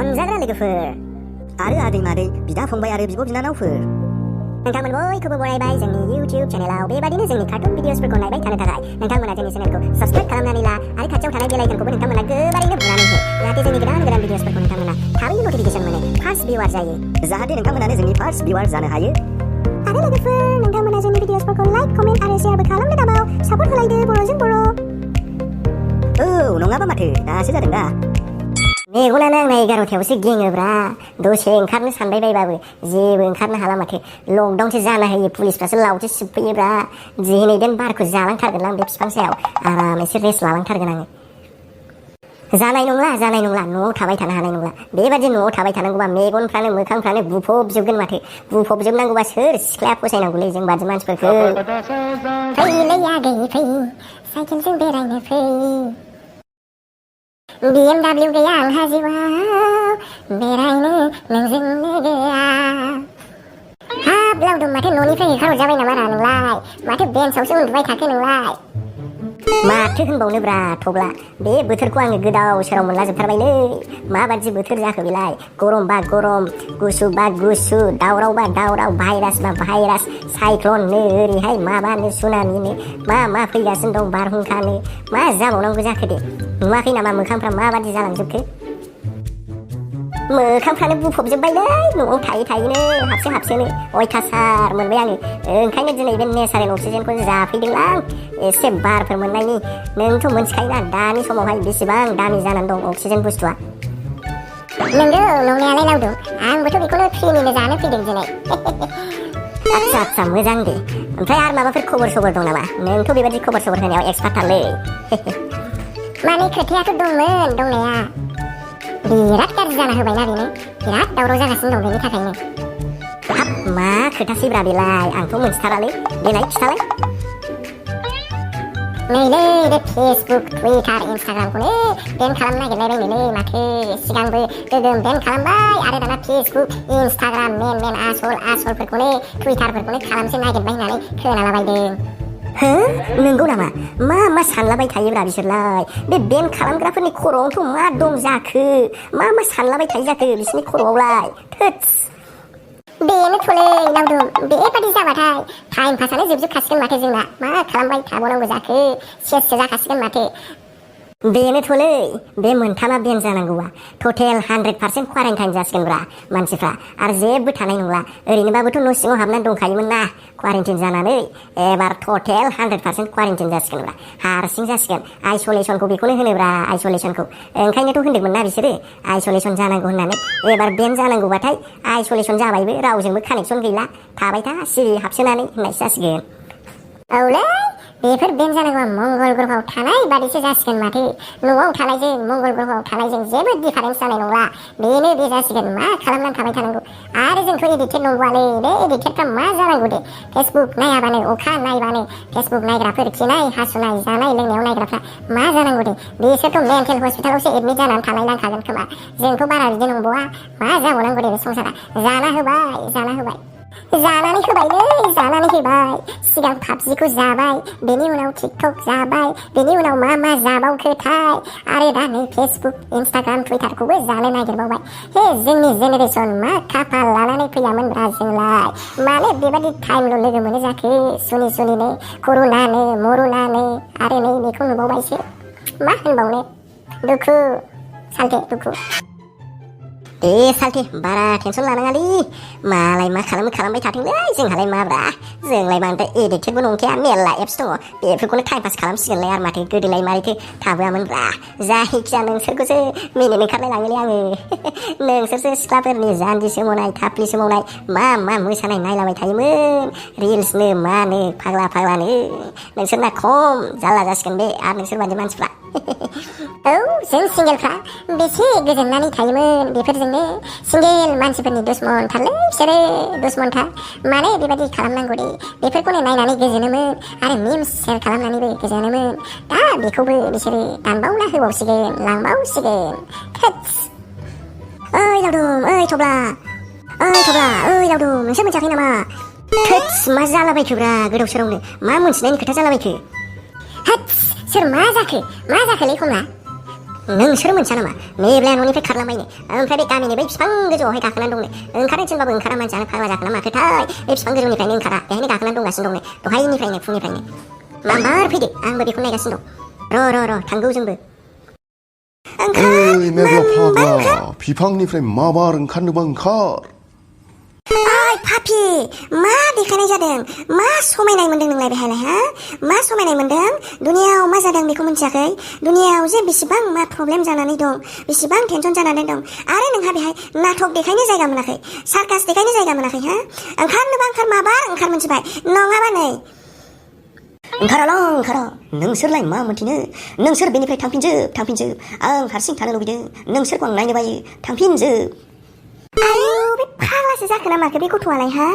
अनजाग्रा लोगोफोर आरो आदै मादै बिदा फंबाय आरो बिब' बिनानावफोर, नोंथांमोन बयखौबो बरायबाय जोंनि इउटिउब चेनेलाव बेबादिनो जोंनि कार्टुन भिडिअसफोरखौ नायबाय थानो थाखाय नोंथांमोना जोंनि चेनेलखौ साबस्क्राइब खालामनानै ला आरो खाथियाव थानाय बेल आइकनखौबो नोंथांमोना गोबारैनो बुनानै हो जाहाथे जोंनि गोदान भिडिअसफोरखौ नोंथांमोना थाबैनो नटिफिकेसन मोनो, फार्स्ट भिउआर जायो, जाहाथे नोंथांमोनानो जोंनि फार्स्ट भिउआर जानो हायो। आरो लोगोफोर नोंथांमोना जोंनि भिडिअसफोरखौ लाइक, कमेन्ट आरो शेयारबो खालामनो दाबाव सापर्ट होलायदो बर'जों बर'। औ नङाबा माथो दासो जादों दा। मेगनानो आंना 11थायावसो गेङोब्रा, दसे ओंखारनो सानबाय बायबाबो जेबो ओंखारनो हाला माथो। लकडाउनसो जाना होयो, पुलिसफ्रासो लावथि सिबफैयोब्रा। दिनै देन बारखौ जालांथारगोन आं बे बिफां सायाव आराम एसे रेस्ट लालांथारगोन आङो। जानाय नंला न'आव थाबाय थानो हानाय नंला। बेबादि न'आव थाबाय थानांगौबा मेगनफ्रानो मोखांफ्रानो बुफबजोबगोन माथो। बुफबजोबनांगौबा सोर सिख्लाया फसायनांगौलै जों बादि मानसिफोरखौ। फैलै आगै फै, साइकेलजों बेरायनो फै। BMW गैया आंहा जिउआव, बेरायनो नोंजों लोगोआ। हाब लावदुम, माथो न'निफ्राय होखारहरजाबाय नामा रा नोंलाय? माथो बेन्सआवसो उन्दुबाय थाखो नोंलाय? माथो होनबावनोब्रा थब्ला, बे बोथोरखौ आङो गोदाव सोराव मोनलाजोबथारबायलै। माबादि बोथोर जाखो बेलाय? गरम बा गरम, गुसु बा गुसु, दावराव बा दावराव, भाइरास बा भाइरास, साइक्ल'ननो ओरैहाय माबानो सुनामिनो मा फैगासिनो दं, बारहुंखानो मा जाबावनांगौ जाखो दे? नुवाखै नामा मोखांफ्रा माबादि जालांजोबखो? मोखांफ्रानो बुफबजोबबायलै न'आव थायै थायैनो हाबसोनो अयथासार मोनबाय आङो। ओंखायनो दिनै बे नेचारेल अक्सिजेनखौ जाफैदोंलां एसे बारफोर मोननायनि। नोंथ' मोनथिखायोना दानि समावहाय बेसेबां दामि जानानै दं अक्सिजेन बुस्थुआ। नंगौ नंनायालाय लावदुम, आंबोथ' बेखौनो फ्रिनिनो जानो फैदों दिनै। आदसा मोजां दे। ओमफ्राय आरो माबाफोर खबर सबर दं नामा? नोंथ' बेबादि खबर सबर होनायाव एक्सपार्टथारलै। माने खोथायाथ' दंमोन दंनाया, बिराद गाज्रि जाना होबायना बेनो, बिराद दावराव जागासिनो दं बेनि थाखायनो। हाब मा खोथासैब्रा बेलाय, आंथ' मोनथिथारालै, देलाय खिथालाय। नैलै बे फेसबुक, टुइटार, इन्सटाग्रामखौनो बेन खालामनो नागिरलायबायनोलै माथो। सिगांबो गोगोम बेन खालामबाय आरो दाना फेसबुक, इन्सटाग्राम मेन आसलफोरखौनो, टुइटारफोरखौनो खालामसो नागिरबाय होननानै खोनालाबायदों। हो नंगौ नामा? मा सानलाबाय थायोब्रा बिसोरलाय? बे बेन खालामग्राफोरनि खर'आवथ' मा दं जाखो? मा सानलाबाय थायो जाखो बिसोरनि खर'आवलाय? थोदस। बेनोथ'लै लावदुम, बेबादि जाबाथाय टाइम पासआनो जोबजोबखासिगोन माथो जोंना। मा खालामबाय थाबावनांगौ जाखो? सेससो जाखासिगोन माथो। बेनोथ'लै, बे मोनथामा बेन जानांगौबा टटेल 100% क्वारेन्टाइन जासिगोनब्रा मानसिफ्रा, आरो जेबो थानाय नंला। ओरैनोबाबोथ' न' सिङाव हाबनानै दंखायोमोन ना क्वारेन्टाइन जानानै, एबार टटेल 100% क्वारेन्टाइन जासिगोनब्रा, हारसिं जासिगोन। आइसलेसनखौ बेखौनो होनोब्रा, आइसलेसनखौ। ओंखायनोथ' होनदोंमोन ना बिसोरो आइसलेसन जानांगौ होननानै। एबार बेन जानांगौबाथाय आइसलेसन जाबायबो, रावजोंबो कानेक्सन गैला, थाबाय था सिरि हाबसोनानै होननायसो जासिगोन। औलै बेफोर बेन जानांगौआ मंगल ग्रहआव थानाय बादिसो जासिगोन माथो। न'आव थानायजों मंगल ग्रहआव थानायजों जेबो डिफारेन्स जानाय नंला। बेनो बे जासिगोन, मा खालामनानै थाबाय थानांगौ। आरो जोंथ' एडिक्टेड नंगौआलै, बे एडिक्टेडफ्रा मा जानांगौ दे? फेसबुक नायाबानो, अखा नायबानो फेसबुक नायग्राफोर, खिनाय हासुनाय जानाय लोंनायाव नायग्राफ्रा मा जानांगौ दे? बिसोरथ' मेन्टेल हस्पिटालावसो एडमिट जानानै थानाय नांखागोन खोमा। जोंथ' बारा बिदि नंबावा, मा जाबावनांगौ दे बे संसारा? जानानै होबाय। सिगां पाबजिखौ जाबाय, बेनि उनाव टिकटक जाबाय, बेनि उनाव मा जाबावखोथाय, आरो दा नै फेसबुक, इन्सटाग्राम, टुइटारखौबो जानो नागिरबावबाय। हे जोंनि जेनेरेसन, मा खाफाल लानानै फैयामोनब्रा जोंलाय? मानो बेबादि टाइमल' लोगो मोनो जाखो? सुनिनो कर'नानो मर'नानो, आरो नै बेखौ नुबावबायसो। मा होनबावनो, दुखु सालथे दुखु। दे सालथे बारा टेनसन लानाङालै, मालाय मा खालामबाय थाथोंलै, जोंहालाय माब्रा। जोंलाय बांद्राय एडिक्टेडबो नंखाया, मेरला एप्स दङ, बेफोरखौनो टाइम पास खालामसिगोनलाय आरो माथो। गोदोलाय मारैथो थाबोआमोनब्रा। जायखिया नोंसोरखौसो मिनिनो ओंखारलाय लाङोलै आङो। नोंसोरसो सिख्लाफोरनि जान्जि सोमावनाय, थाफ्लि सोमावनाय, मा मोसानाय नायलाबाय थायोमोन, रिल्सनो मानो फाग्लानो। नोंसोरना खम जाल्ला जासिगोन बे, आरो नोंसोर बायदि मानसिफ्रा। औ जों सिंगेलफ्रा बेसे गोजोननानै थायोमोन बेफोरजोंनो। सिंगेल मानसिफोरनि दुश्मनथारलै बिसोरो, दुश्मनथार। मानो बेबादि खालामनांगौ दे? बेफोरखौनो नायनानै गोजोनोमोन आरो मिम्स सेयार खालामनानैबो गोजोनोमोन। दा बेखौबो बिसोरो दानबावना होबावसिगोन, लांबावसिगोन। थोदस। ओइ लावदुम, ओइ थब्ला, ओइ लावदुम, नोंसोर मोनथियाखै नामा? थोदस मा जालाबायखोब्रा गोदाव सोरावनो? मा मोनथिनायनि खोथा जालाबायखो? होदस सोर मा जाखोलै खमला? नोंसोर मोनथिया नामा मेब्लाया न'निफ्राय खारलांबायनो ओमफ्राय बे गामिनि बै बिफां गोजौआवहाय गाखोनानै दंनो ओंखारनो थिनबाबो ओंखारा मानसियानो फाग्ला जाखोना माखोथाय बे बिफां गोजौनिफ्रायनो ओंखारा बेहायनो गाखोनानै दंगासिनो दंनो दहायनिफ्रायनो फुंनिफ्रायनो माबार फैदो आंबो बेखौ नायगासिनो दं र' थांगौ जोंबो ओइ मेब्ला फाग्ला बिफांनिफ्राय माबार ओंखारनोबा ओंखार ओइ पापि मा देखायनाय जादों मा समायनाय मोन्दों नोंलाय बेहायलाय हा मा समायनाय मोन्दों दुनियाव मा जादों बेखौ मिन्थियाखै दुनियाव जे बेसेबां मा प्रब्लेम जानानै दं बेसेबां टेनसन जानानै दं आरो नोंहा बेहाय नाटक देखायनो जायगा मोनाखै सार्कास देखायनो जायगा मोनाखै हा ओंखारनोबा ओंखार माबार ओंखार मिन्थिबाय नङाबा नै ओंखार नोंसोरलाय मा मोनथिनो नोंसोर बेनिफ्राय थांफिनजोब आं हारसिं थानो लुबैदों नोंसोरखौ आं नायनो बायो थांफिनजोब आयौ बे फाग्लासो जाखो ना माखो बे गथ'आलाय हा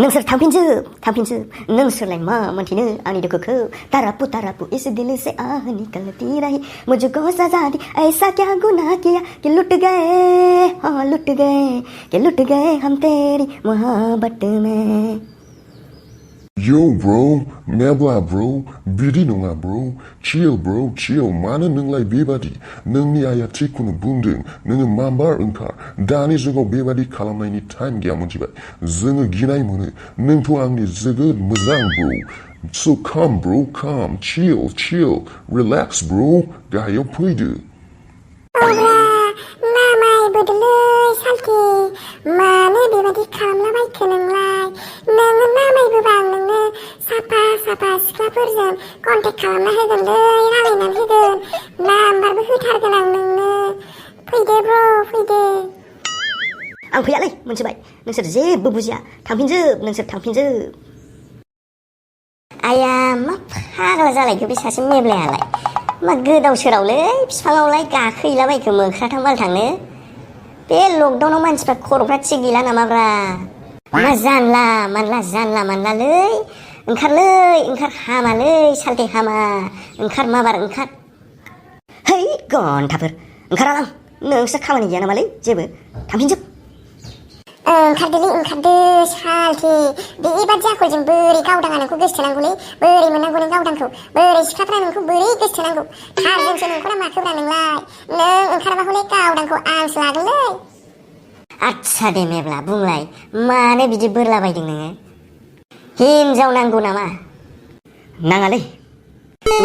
नोंसोर थांफिनजोब नोंसोरलाय मा मोनथिनो आंनि दुखुखौ तारापु इस दिल से आह निकलती रही मुझको सजा दी ऐसा क्या गुनाह किया कि लुट गए हम तेरी मोहब्बत में Yo bro, मेब्ला bro, बिदि नङा bro, chill मानो नोंलाय बेबादि नोंनि आइया थिगखौनो बुंदों नोङो माबार ओंखार दानि जुगाव बेबादि खालामनायनि टाइम गैया मोनथिबाय जोङो गिनाय मोनो नोंथ' आंनि जोबोद मोजां bro so come bro chill relax bro गाहायाव फैदो नामाय बोदोलै सालथि मानो बेबादि खालामलाबायखो नोंलाय नोङो नामायबोबा आं नोंनो साफा सिख्लाफोरजों कन्टेक्ट खालामना होगोनलै रायलायनानै होगोन नाम्बारबो होथारगोन आं नोंनो फैदो ब्र फैदो आं फैयालै मोनथिबाय नोंसोर जेबो बुजिया थांफिनजोब आया मा फाग्ला जालायखो बे सासे मेब्लायालाय मा गोदाव सोरावलै बिफाङावलाय गाखोहैलाबायखो मोख्राथां बालथांनो बे लकडाउनाव मानसिफ्रा खर'फ्रा थिग गैला नामाब्रा मा जानला मानलालै ओंखार हामालै सालथे हामा ओंखार माबार ओंखार है घन्टाफोर ओंखारालां नोंसोर खामानि गैया नामालै जेबो थांफिनजोब ओंखारदो सालथे बेबादि आखलजों बोरै गावदाङा नोंखौ गोसोथोनांगौलै बोरै मोननांगौ नों गावदांखौ बोरै सिख्लाफ्रा नोंखौ बोरै गोसोथोनांगौ थारजोंसो नोंखौ ना माखोब्रा नोंलाय नों ओंखारबा हले गावदांखौ आंसो लागोनलै आदसा दे मेब्ला बुंलाय मानो बिदि बोरलाबायदों नोङो हिनजाव नांगौ नामा नाङालै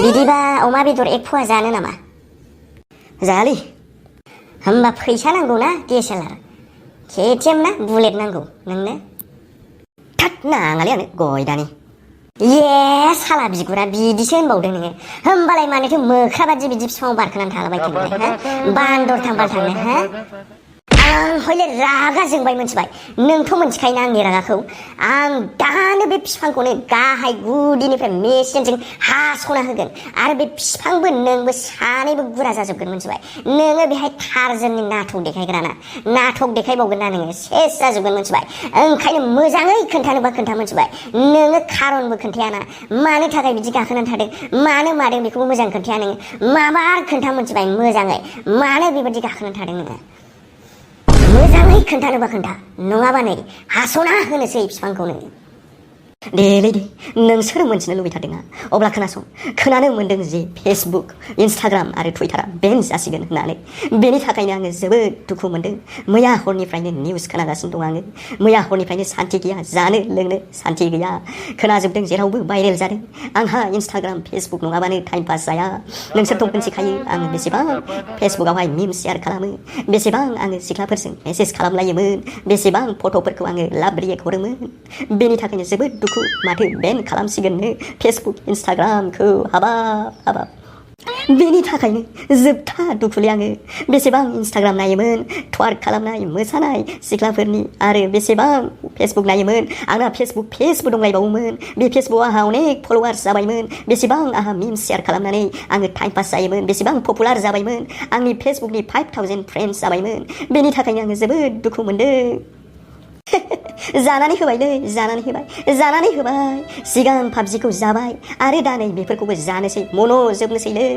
बिदिबा अमा बेदर एक फुवा जानो नामा जायालै होमबा फैसा नांगौ ना DSLR KTM ना बुलेट नांगौ नोंनो थाट नाङालै आंनो गयदानि ये साला बिगुरा बिदिसो होनबावदों नोङो होमबालाय मानोथो मोख्रा बादि बिदि बिफाङाव बारखोनानै थालाबायखो नोंलाय हा बान्दर थांबालथांनो हा आं हले रागा जोंबाय मोनथिबाय नोंथ' मोनथिखायोना आंनि रागाखौ आं दानो बे बिफांखौनो गाहाय गुदिनिफ्राय मेसिनजों हास'ना होगोन आरो बे बिफांबो नोंबो सानैबो गुरा जाजोबगोन मोनथिबाय नोङो बेहाय टारजाननि नाटक देखायग्राना नाटक देखायबावगोन ना नोङो सेस जाजोबगोन मोनथिबाय ओंखायनो मोजाङै खोन्थानोबा खोन्था मोनथिबाय नोङो खारनबो खोन्थायाना मानो थाखाय बिदि गाखोनानै थादों मानो मादों बेखौबो मोजां खोन्थाया नोङो माबार खोन्था मोनथिबाय मोजाङै मानो बेबादि गाखोनानै थादों नोङो मोजाङै खोन्थानोबा खोन्था नङाबा नै हास'ना होनोसै बिफांखौनो देलै दे नोंसोर मोनथिनो लुबैथारदोंना अब्ला खोनानो मोन्दों जे फेसबुक इन्सटाग्राम आरो टुइटारा बेन जासिगोन होननानै बेनि थाखायनो आङो जोबोद दुखु मोन्दों मैया हरनिफ्रायनो निउस खोनागासिनो दं आङो मैया हरनिफ्रायनो सान्थि गैया जानो लोंनो सान्थि गैया खोनाजोबदों जेरावबो भाइरेल जादों आंहा इन्सटाग्राम फेसबुक नङाबानो टाइम पास जाया नोंसोरथ' मिथिखायो आङो बेसेबां फेसबुकआवहाय मिम शेयार खालामो बेसेबां आङो सिख्लाफोरजों मेसेज खालामलायोमोन बेसेबां फट'फोरखौ आङो लाभ रियेक्ट हरोमोन बेनि थाखायनो जोबोद दुखु माथो बेन खालामसिगोननो फेसबुक इन्सटाग्रामखौ हाबाब बेनि थाखायनो जोबथा दुखुलै आङो बेसेबां इन्सटाग्राम नायोमोन टुवार्क खालामनाय मोसानाय सिख्लाफोरनि आरो बेसेबां फेसबुक नायोमोन आंना फेसबुक दंलायबावोमोन बे फेसबुकआव आंहा अनेक फल'वार्स जाबायमोन बेसेबां आंहा मिम शेयार खालामनानै आङो टाइम पास जायोमोन बेसेबां पपुलार जाबायमोन आंनि फेसबुकनि 5000 फ्रेन्ड्स जाबायमोन बेनि थाखायनो आङो जोबोद दुखु मोन्दों जानानै होबाय सिगां पाबजिखौ जाबाय आरो दा नै बेफोरखौबो जानोसै मन'जोबनोसैलै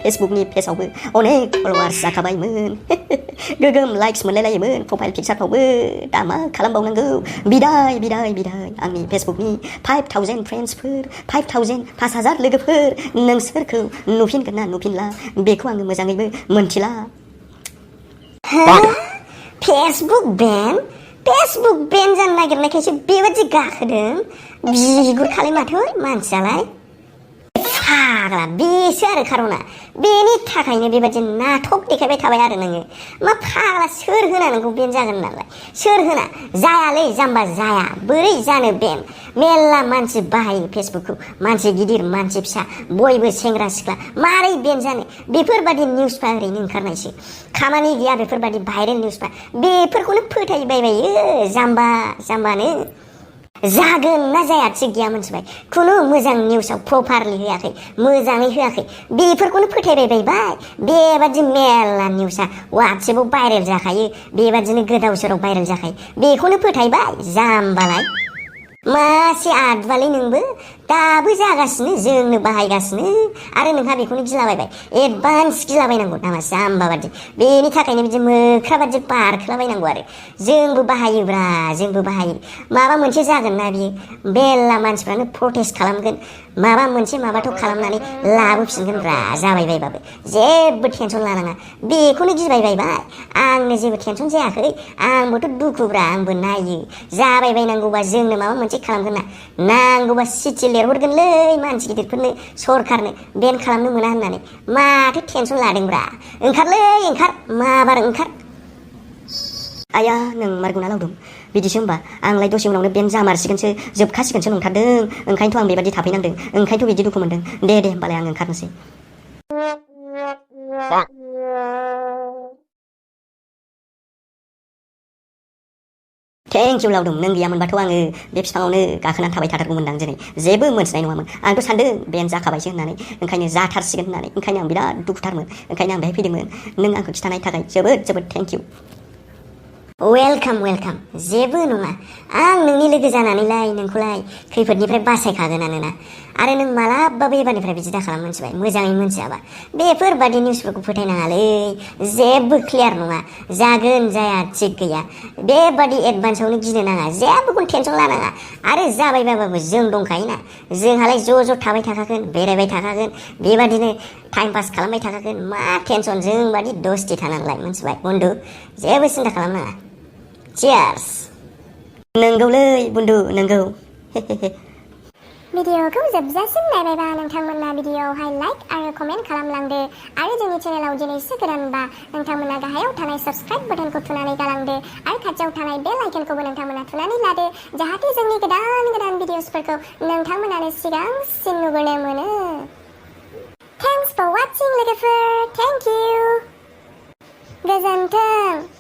फेसबुकनि पेजावबो अनेक फलोवार्स जाखाबायमोन गोगोम लाइक्स मोनलायलायोमोन प्रफाइल पिक्सारफ्रावबो दा मा खालामबावनांगौ बिदाय आंनि फेसबुकनि 5000 फ्रेन्ड्सफोर 5000 लोगोफोर नोंसोरखौ नुफिनगोन ना नुफिनला बेखौ आङो मोजाङैबो मोनथिला फेसबुक बेन जानो नागिरनायखायसो बेबादि गाखोदों बिगुर खालाय माथो मानसियालाय फाग्ला बेसो आरो खार'ना बेनि थाखायनो बेबादि नाटक देखायबाय थाबाय आरो नोङो मा फाग्ला सोर होना नोंखौ बेन जागोन नालाय सोर होना जायालै जाम्बा जाया बोरै जानो बेन मेल्ला मानसि बाहायो फेसबुकखौ मानसि गिदिर मानसि फिसा बयबो सेंग्रा सिख्ला मारै बेन जानो बेफोरबादि निउसफ्रा ओरैनो ओंखारनायसो खामानि गैया बेफोरबादि भाइरेल निउसफ्रा बेफोरखौनो फोथायबायबायो जाम्बानो जागोन ना जाया थिग गैया मोनथिबाय खुनु मोजां निउसाव प्रपारलि होआखै मोजाङै होआखै बेफोरखौनो फोथायबायबाय बेबादि मेल्ला निउसा वाट्सएपआव भाइरेल जाखायो बेबादिनो गोदाव सोराव भाइरेल जाखायो बेखौनो फोथायबाय जाम्बालाय मासे आदबालै नोंबो दाबो जागासिनो जोंनो बाहायगासिनो आरो नोंहा बेखौनो गिलाबायबाय एडभान्स गिलाबायनांगौ नामा जाम्बा बादि बेनि थाखायनो बिदि मोख्रा बादि बारखोलाबायनांगौ आरो जोंबो बाहायो माबा मोनसे जागोन ना बियो मेल्ला मानसिफ्रानो प्रटेस्ट खालामगोन माबा मोनसे माबाथ' खालामनानै लाबोफिनगोनब्रा जाबायबायबाबो जेबो टेनसन लानाङा बेखौनो गिबायबायबाय आंनो जेबो टेनसन जायाखै आंबोथ' दुखुब्रा आंबो नायो जाबायबायनांगौबा जोंनो माबा मोनसे खालामगोन ना नांगौबा सिटि लिरहरगोनलै मानसि गिदिरफोरनो सरखारनो बेन खालामनो मोना होननानै माथो टेनसन लादोंब्रा ओंखार माबार ओंखार आया नों मारगौना लावदुम बिदिसो होमबा आंलाय दसे उनावनो बेन जामारसिगोनसो जोबखासिगोनसो नंथारदों ओंखायनोथ' आं बेबादि थाफैनांदों ओंखायनोथ' बिदि दुखु मोनदों दे होमबालाय आं ओंखारनोसै थेंक इउ लावदुम नों गैयामोनबाथ' आङो बे बिफाङावनो गाखोनानै थाबाय थाथारगौमोनदां दिनै जेबो मोनथिनाय नङामोन आंथ' सान्दों बेन जाखाबायसो होननानै ओंखायनो जाथारसिगोन होननानै ओंखायनो आं बिराद दुखुथारमोन ओंखायनो आं बेहाय फैदोंमोन नों आंखौ खिथानायनि थाखाय जोबोद थेंक इउ वेलकाम जेबो नङा आं नोंनि लोगो जानानैलाय नोंखौलाय खैफोदनिफ्राय बासायखागोनानो ना आरो नों मालाबाबो एबारनिफ्राय बिदि दाखालाम मोनथिबाय मोजाङै मोनथियाबा बेफोरबादि निउसफोरखौ फोथायनाङालै जेबो क्लियार नङा जागोन जाया थिग गैया बेबादि एडभान्सआवनो गिनो नाङा जेबोखौनो टेनसन लानाङा आरो जाबायबाबो जों दंखायोना जोंहालाय ज' थाबाय थाखागोन बेरायबाय थाखागोन बेबादिनो टाइम पास खालामबाय थाखागोन मा टेनसन जोंबादि दस्ति थानानैलाय मोनथिबाय बन्दु जेबो सिन्था खालामनाङा चियार्स नंगौलै बन्दु नंगौ भिडिअखौ जोबजासिम नायबायबा नोंथांमोना भिडिअआवहाय लाइक आरो कमेन्ट खालामलांदो आरो जोंनि चेनेलाव दिनैसो गोदानबा नोंथांमोना गाहायाव थानाय साबस्क्राइब बाटनखौ थुनानै गालांदो आरो खाथियाव थानाय बेल आइकनखौबो नोंथांमोना थुनानै लादो जाहाथे जोंनि गोदान भिडिअसफोरखौ नोंथांमोनानो सिगांसिन नुबोनो मोनो थेंक्स फर वाचिं लोगोफोर थेंक इउ गोजोन्थों